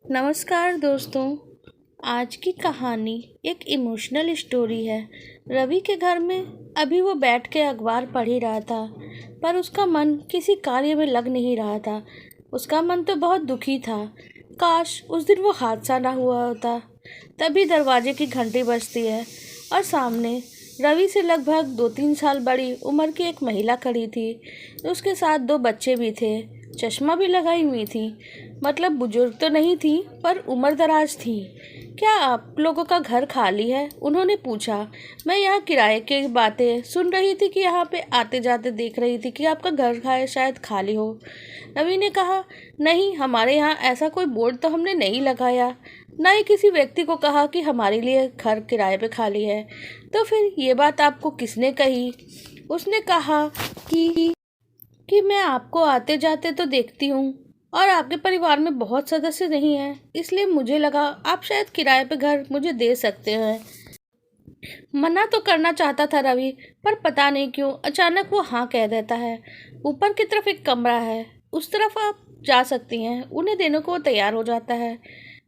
नमस्कार दोस्तों। आज की कहानी एक इमोशनल स्टोरी है। रवि के घर में अभी वो बैठ के अखबार पढ़ ही रहा था, पर उसका मन किसी कार्य में लग नहीं रहा था। उसका मन तो बहुत दुखी था। काश उस दिन वो हादसा ना हुआ होता। तभी दरवाजे की घंटी बजती है और सामने रवि से लगभग 2-3 साल बड़ी उम्र की एक महिला खड़ी थी। उसके साथ 2 बच्चे भी थे। चश्मा भी लगाई हुई थी। मतलब बुजुर्ग तो नहीं थी, पर उम्रदराज थी। क्या आप लोगों का घर खाली है? उन्होंने पूछा। मैं यहाँ किराए की बातें सुन रही थी कि यहाँ पे आते जाते देख रही थी कि आपका घर शायद खाली हो। रवि ने कहा, नहीं, हमारे यहाँ ऐसा कोई बोर्ड तो हमने नहीं लगाया, ना ही किसी व्यक्ति को कहा कि हमारे लिए घर किराए पे खाली है। तो फिर ये बात आपको किसने कही? उसने कहा कि मैं आपको आते जाते तो देखती हूँ और आपके परिवार में बहुत सदस्य नहीं हैं, इसलिए मुझे लगा आप शायद किराए पे घर मुझे दे सकते हैं। मना तो करना चाहता था रवि, पर पता नहीं क्यों अचानक वो हाँ कह देता है। ऊपर की तरफ एक कमरा है, उस तरफ आप जा सकती हैं। उन्हें देने को वो तैयार हो जाता है।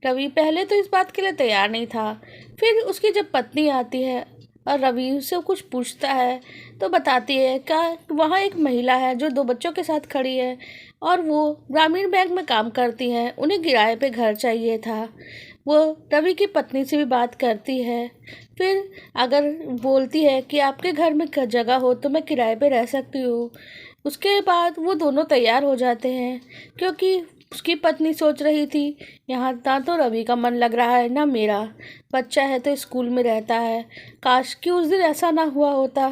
रवि पहले तो इस बात के लिए तैयार नहीं था। फिर उसकी जब पत्नी आती है और रवि उससे कुछ पूछता है तो बताती है क्या वहाँ एक महिला है जो 2 बच्चों के साथ खड़ी है और वो ग्रामीण बैंक में काम करती है। उन्हें किराए पे घर चाहिए था। वो रवि की पत्नी से भी बात करती है। फिर अगर बोलती है कि आपके घर में जगह हो तो मैं किराए पे रह सकती हूँ। उसके बाद वो दोनों तैयार हो जाते हैं, क्योंकि उसकी पत्नी सोच रही थी यहाँ ना तो रवि का मन लग रहा है ना मेरा। बच्चा है तो स्कूल में रहता है। काश कि उस दिन ऐसा ना हुआ होता।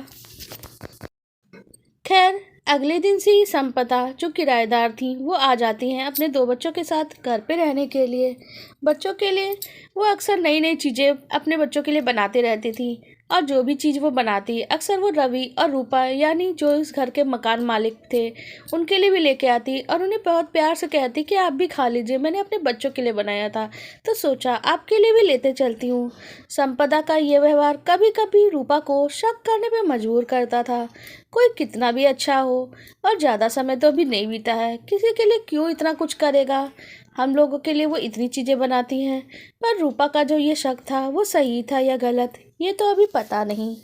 खैर, अगले दिन से ही संपदा जो किराएदार थी वो आ जाती हैं अपने 2 बच्चों के साथ घर पे रहने के लिए। बच्चों के लिए वो अक्सर नई नई चीज़ें अपने बच्चों के लिए बनाती रहती थी, और जो भी चीज़ वो बनाती अक्सर वो रवि और रूपा यानी जो इस घर के मकान मालिक थे उनके लिए भी लेके आती और उन्हें बहुत प्यार से कहती कि आप भी खा लीजिए, मैंने अपने बच्चों के लिए बनाया था तो सोचा आपके लिए भी लेते चलती हूँ। संपदा का ये व्यवहार कभी कभी रूपा को शक करने पे मजबूर करता था। कोई कितना भी अच्छा हो और ज़्यादा समय तो अभी नहीं बीता है, किसी के लिए क्यों इतना कुछ करेगा। हम लोगों के लिए वो इतनी चीज़ें बनाती हैं। पर रूपा का जो ये शक था वो सही था या गलत, ये तो अभी पता नहीं।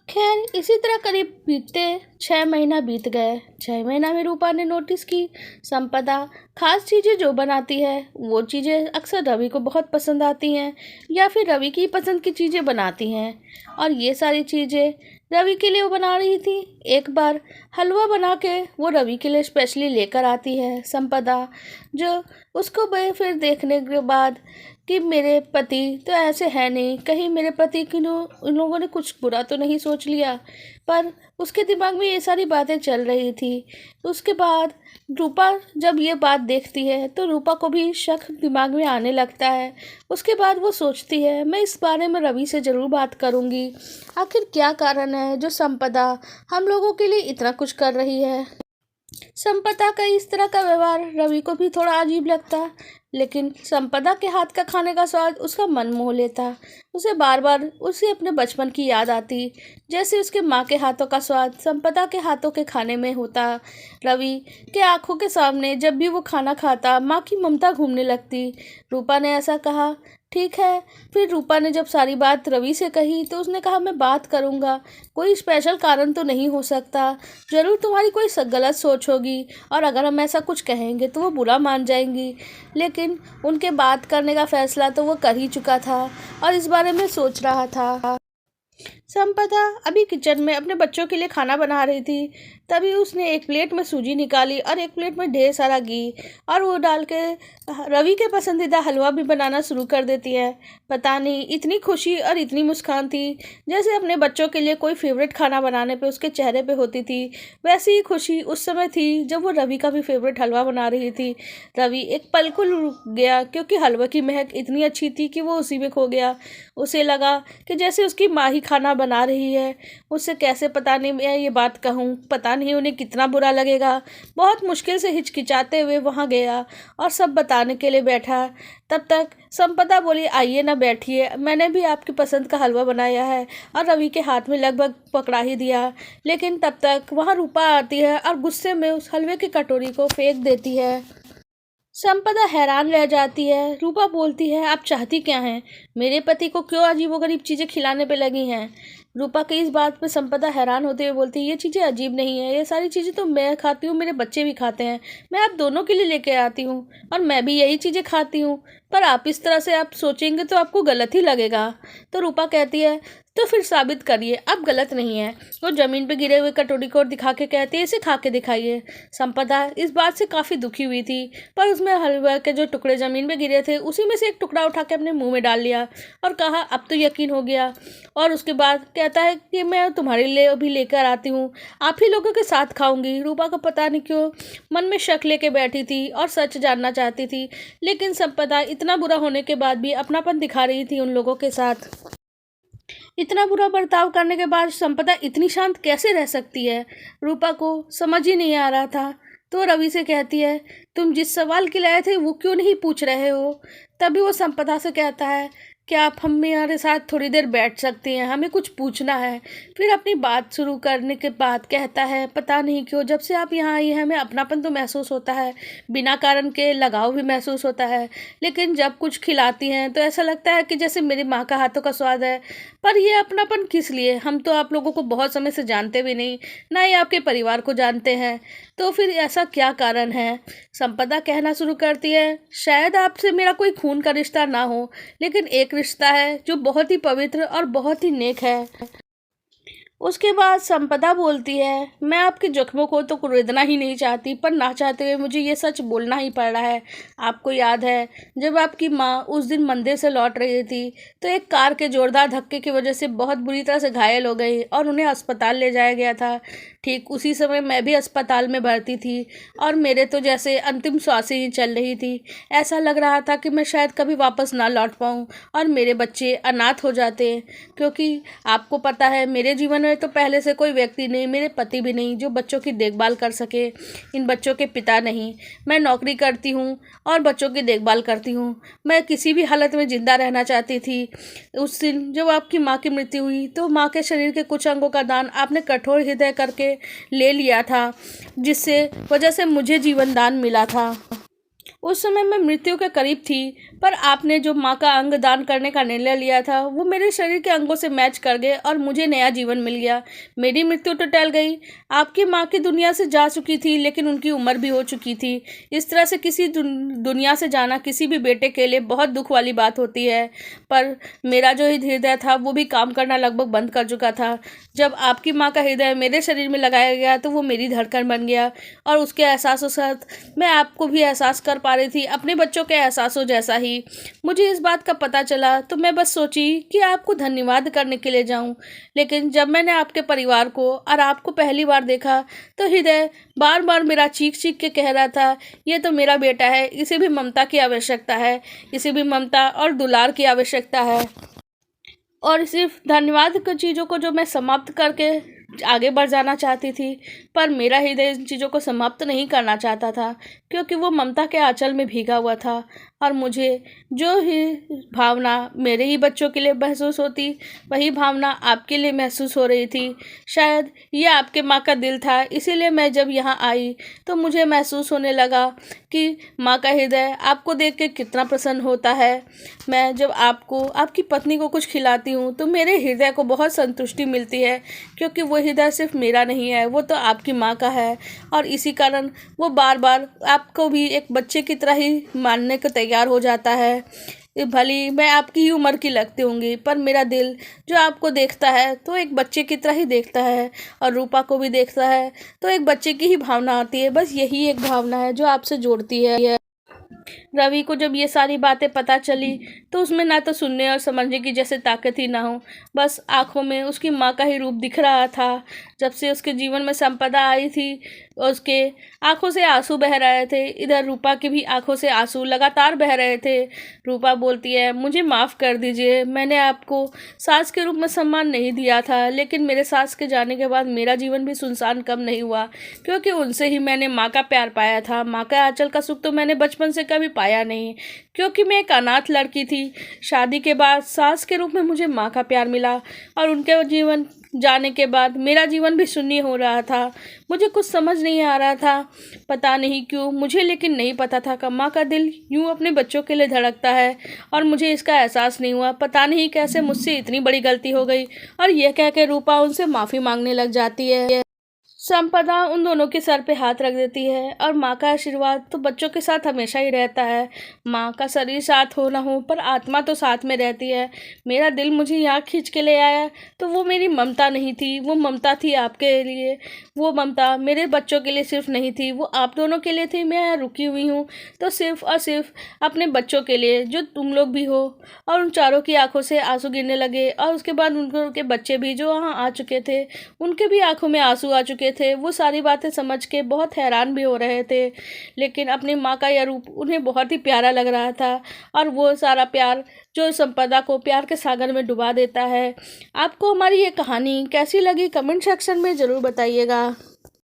खैर, इसी तरह करीब बीतते 6 महीना बीत गए। 6 महीना में रूपा ने नोटिस की संपदा खास चीज़ें जो बनाती है वो चीज़ें अक्सर रवि को बहुत पसंद आती हैं, या फिर रवि की पसंद की चीज़ें बनाती हैं। और ये सारी चीज़ें रवि के लिए वो बना रही थी। एक बार हलवा बना के वो रवि के लिए स्पेशली लेकर आती है संपदा, जो उसको फिर देखने के बाद कि मेरे पति तो ऐसे है नहीं, कहीं मेरे पति की उन लोगों ने कुछ बुरा तो नहीं सोच लिया। पर उसके दिमाग में ये सारी बातें चल रही थी। उसके बाद रूपा जब ये बात देखती है तो रूपा को भी शक दिमाग में आने लगता है। उसके बाद वो सोचती है मैं इस बारे में रवि से ज़रूर बात करूँगी। आखिर क्या कारण है जो संपदा हम लोगों के लिए इतना कुछ कर रही है। संपदा का इस तरह का व्यवहार रवि को भी थोड़ा अजीब लगता, लेकिन संपदा के हाथ का खाने का स्वाद उसका मन मोह लेता। उसे बार बार उसे अपने बचपन की याद आती, जैसे उसके माँ के हाथों का स्वाद संपदा के हाथों के खाने में होता। रवि के आंखों के सामने जब भी वो खाना खाता माँ की ममता घूमने लगती। रूपा ने ऐसा कहा, ठीक है। फिर रूपा ने जब सारी बात रवि से कही तो उसने कहा मैं बात करूँगा, कोई स्पेशल कारण तो नहीं हो सकता, ज़रूर तुम्हारी कोई गलत सोच होगी और अगर हम ऐसा कुछ कहेंगे तो वो बुरा मान जाएंगी। लेकिन उनके बात करने का फैसला तो वो कर ही चुका था और इस बारे में सोच रहा था। संपदा अभी किचन में अपने बच्चों के लिए खाना बना रही थी। तभी उसने एक प्लेट में सूजी निकाली और एक प्लेट में ढेर सारा घी, और वो डाल के रवि के पसंदीदा हलवा भी बनाना शुरू कर देती है। पता नहीं इतनी खुशी और इतनी मुस्कान थी जैसे अपने बच्चों के लिए कोई फेवरेट खाना बनाने पे उसके चेहरे पे होती थी। वैसी ही खुशी उस समय थी जब वो रवि का भी फेवरेट हलवा बना रही थी। रवि एक पल को रुक गया, क्योंकि हलवा की महक इतनी अच्छी थी कि वो उसी में खो गया। उसे लगा कि जैसे उसकी माँ ही खाना बना रही है। उससे कैसे पता नहीं मैं ये बात कहूँ, पता नहीं उन्हें कितना बुरा लगेगा। बहुत मुश्किल से हिचकिचाते हुए वहाँ गया और सब बताने के लिए बैठा। तब तक संपदा बोली, आइए ना बैठिए, मैंने भी आपकी पसंद का हलवा बनाया है, और रवि के हाथ में लगभग पकड़ा ही दिया। लेकिन तब तक वहाँ रूपा आती है और गुस्से में उस हलवे की कटोरी को फेंक देती है। संपदा हैरान रह जाती है। रूपा बोलती है, आप चाहती क्या हैं? मेरे पति को क्यों अजीबोगरीब चीज़ें खिलाने पे लगी हैं? रूपा की इस बात पे संपदा हैरान होते हुए बोलती है, ये चीज़ें अजीब नहीं है, ये सारी चीज़ें तो मैं खाती हूँ, मेरे बच्चे भी खाते हैं। मैं आप दोनों के लिए लेके आती हूँ और मैं भी यही चीज़ें खाती हूँ। पर आप इस तरह से आप सोचेंगे तो आपको गलत ही लगेगा। तो रूपा कहती है, तो फिर साबित करिए आप गलत नहीं है। वो ज़मीन पे गिरे हुए कटोरी को दिखा के कहती है, इसे खा के दिखाइए। संपदा इस बात से काफ़ी दुखी हुई थी, पर उसमें हलवा के जो टुकड़े ज़मीन पे गिरे थे उसी में से एक टुकड़ा उठा के अपने मुंह में डाल लिया और कहा, अब तो यकीन हो गया। और उसके बाद कहता है कि मैं तुम्हारे लिए अभी लेकर आती हूँ, आप ही लोगों के साथ खाऊंगी। रूपा को पता नहीं क्यों मन में शक लेके बैठी थी और सच जानना चाहती थी, लेकिन संपदा इतना बुरा होने के बाद भी अपनापन दिखा रही थी उन लोगों के साथ। इतना बुरा बर्ताव करने के बाद संपदा इतनी शांत कैसे रह सकती है? रूपा को समझ ही नहीं आ रहा था। तो रवि से कहती है, तुम जिस सवाल के लिए आए थे वो क्यों नहीं पूछ रहे हो? तभी वो संपदा से कहता है, क्या आप हमारे साथ थोड़ी देर बैठ सकती हैं, हमें कुछ पूछना है। फिर अपनी बात शुरू करने के बाद कहता है, पता नहीं क्यों जब से आप यहाँ आई हैं हमें अपनापन तो महसूस होता है, बिना कारण के लगाव भी महसूस होता है, लेकिन जब कुछ खिलाती हैं तो ऐसा लगता है कि जैसे मेरी माँ का हाथों का स्वाद है। पर ये अपनापन किस लिए? हम तो आप लोगों को बहुत समय से जानते भी नहीं, ना ही आपके परिवार को जानते हैं, तो फिर ऐसा क्या कारण है? संपदा कहना शुरू करती है, शायद आपसे मेरा कोई खून का रिश्ता ना हो, लेकिन एक रिश्ता है जो बहुत ही पवित्र और बहुत ही नेक है। उसके बाद संपदा बोलती है, मैं आपके जख्मों को तो कुरेदना ही नहीं चाहती, पर ना चाहते हुए मुझे ये सच बोलना ही पड़ रहा है। आपको याद है जब आपकी माँ उस दिन मंदिर से लौट रही थी तो एक कार के जोरदार धक्के की वजह से बहुत बुरी तरह से घायल हो गई और उन्हें अस्पताल ले जाया गया था। ठीक उसी समय मैं भी अस्पताल में भर्ती थी और मेरे तो जैसे अंतिम सांसें ही चल रही थी। ऐसा लग रहा था कि मैं शायद कभी वापस ना लौट पाऊँ और मेरे बच्चे अनाथ हो जाते, क्योंकि आपको पता है मेरे जीवन में तो पहले से कोई व्यक्ति नहीं, मेरे पति भी नहीं जो बच्चों की देखभाल कर सके। इन बच्चों के पिता नहीं। मैं नौकरी करती हूँ और बच्चों की देखभाल करती हूँ। मैं किसी भी हालत में ज़िंदा रहना चाहती थी। उस दिन जब आपकी माँ की मृत्यु हुई तो माँ के शरीर के कुछ अंगों का दान आपने कठोर हृदय करके ले लिया था, जिससे वजह से मुझे जीवन दान मिला था। उस समय मैं मृत्यु के करीब थी, पर आपने जो माँ का अंग दान करने का निर्णय लिया था वो मेरे शरीर के अंगों से मैच कर गए और मुझे नया जीवन मिल गया। मेरी मृत्यु तो टल गई, आपकी माँ की दुनिया से जा चुकी थी, लेकिन उनकी उम्र भी हो चुकी थी। इस तरह से किसी दुनिया से जाना किसी भी बेटे के लिए बहुत दुख वाली बात होती है, पर मेरा जो हृदय था वो भी काम करना लगभग बंद कर चुका था। जब आपकी माँ का हृदय मेरे शरीर में लगाया गया तो वो मेरी धड़कन बन गया और उसके एहसासों के साथ मैं आपको भी एहसास कर पा रही थी, अपने बच्चों के एहसासों जैसा ही। मुझे इस बात का पता चला तो मैं बस सोची कि आपको धन्यवाद करने के लिए जाऊं, लेकिन जब मैंने आपके परिवार को और आपको पहली बार देखा तो हृदय बार बार मेरा चीख चीख के कह रहा था, ये तो मेरा बेटा है, इसे भी ममता की आवश्यकता है, इसे भी ममता और दुलार की आवश्यकता है। और सिर्फ धन्यवाद की चीज़ों को जो मैं समाप्त करके आगे बढ़ जाना चाहती थी, पर मेरा हृदय इन चीज़ों को समाप्त नहीं करना चाहता था, क्योंकि वो ममता के आंचल में भीगा हुआ था और मुझे जो ही भावना मेरे ही बच्चों के लिए महसूस होती वही भावना आपके लिए महसूस हो रही थी। शायद ये आपके माँ का दिल था, इसीलिए मैं जब यहाँ आई तो मुझे महसूस होने लगा कि माँ का हृदय आपको देख के कितना प्रसन्न होता है। मैं जब आपको आपकी पत्नी को कुछ खिलाती हूँ तो मेरे हृदय को बहुत संतुष्टि मिलती है, क्योंकि वो हृदय सिर्फ मेरा नहीं है, वो तो आपकी माँ का है और इसी कारण वो बार बार आपको भी एक बच्चे की तरह ही मानने को तैयार हो जाता है। भली मैं आपकी ही उम्र की लगती होंगी, पर मेरा दिल जो आपको देखता है तो एक बच्चे की तरह ही देखता है और रूपा को भी देखता है तो एक बच्चे की ही भावना आती है। बस यही एक भावना है जो आपसे जोड़ती है। रवि को जब ये सारी बातें पता चली तो उसमें ना तो सुनने और समझने की जैसे ताकत ही ना हो, बस आंखों में उसकी माँ का ही रूप दिख रहा था। जब से उसके जीवन में संपदा आई थी उसके आंखों से आंसू बह रहे थे, इधर रूपा की भी आंखों से आंसू लगातार बह रहे थे। रूपा बोलती है, मुझे माफ़ कर दीजिए, मैंने आपको सास के रूप में सम्मान नहीं दिया था, लेकिन मेरे सास के जाने के बाद मेरा जीवन भी सुनसान कम नहीं हुआ, क्योंकि उनसे ही मैंने माँ का प्यार पाया था। माँ का आंचल का सुख तो मैंने बचपन से कभी पाया नहीं, क्योंकि मैं एक अनाथ लड़की थी। शादी के बाद सास के रूप में मुझे माँ का प्यार मिला और उनके जीवन जाने के बाद मेरा जीवन भी शून्य हो रहा था। मुझे कुछ समझ नहीं आ रहा था, पता नहीं क्यों मुझे, लेकिन नहीं पता था कि माँ का दिल यूँ अपने बच्चों के लिए धड़कता है और मुझे इसका एहसास नहीं हुआ। पता नहीं कैसे मुझसे इतनी बड़ी गलती हो गई। और यह कह के रूपा उनसे माफ़ी मांगने लग जाती है। संपदा उन दोनों के सर पे हाथ रख देती है और माँ का आशीर्वाद तो बच्चों के साथ हमेशा ही रहता है। माँ का शरीर साथ हो ना हो पर आत्मा तो साथ में रहती है। मेरा दिल मुझे यहाँ खींच के ले आया तो वो मेरी ममता नहीं थी, वो ममता थी आपके लिए। वो ममता मेरे बच्चों के लिए सिर्फ नहीं थी, वो आप दोनों के लिए थी। मैं यहाँ रुकी हुई हूँ तो सिर्फ और सिर्फ अपने बच्चों के लिए, जो तुम लोग भी हो। और उन चारों की आंखों से आंसू गिरने लगे और उसके बाद उनके बच्चे भी जो वहाँ आ चुके थे, उनके भी आंखों में आंसू आ चुके थे। वो सारी बातें समझ के बहुत हैरान भी हो रहे थे, लेकिन अपनी माँ का यह रूप उन्हें बहुत ही प्यारा लग रहा था। और वो सारा प्यार जो संपदा को प्यार के सागर में डुबा देता है। आपको हमारी ये कहानी कैसी लगी कमेंट सेक्शन में ज़रूर बताइएगा।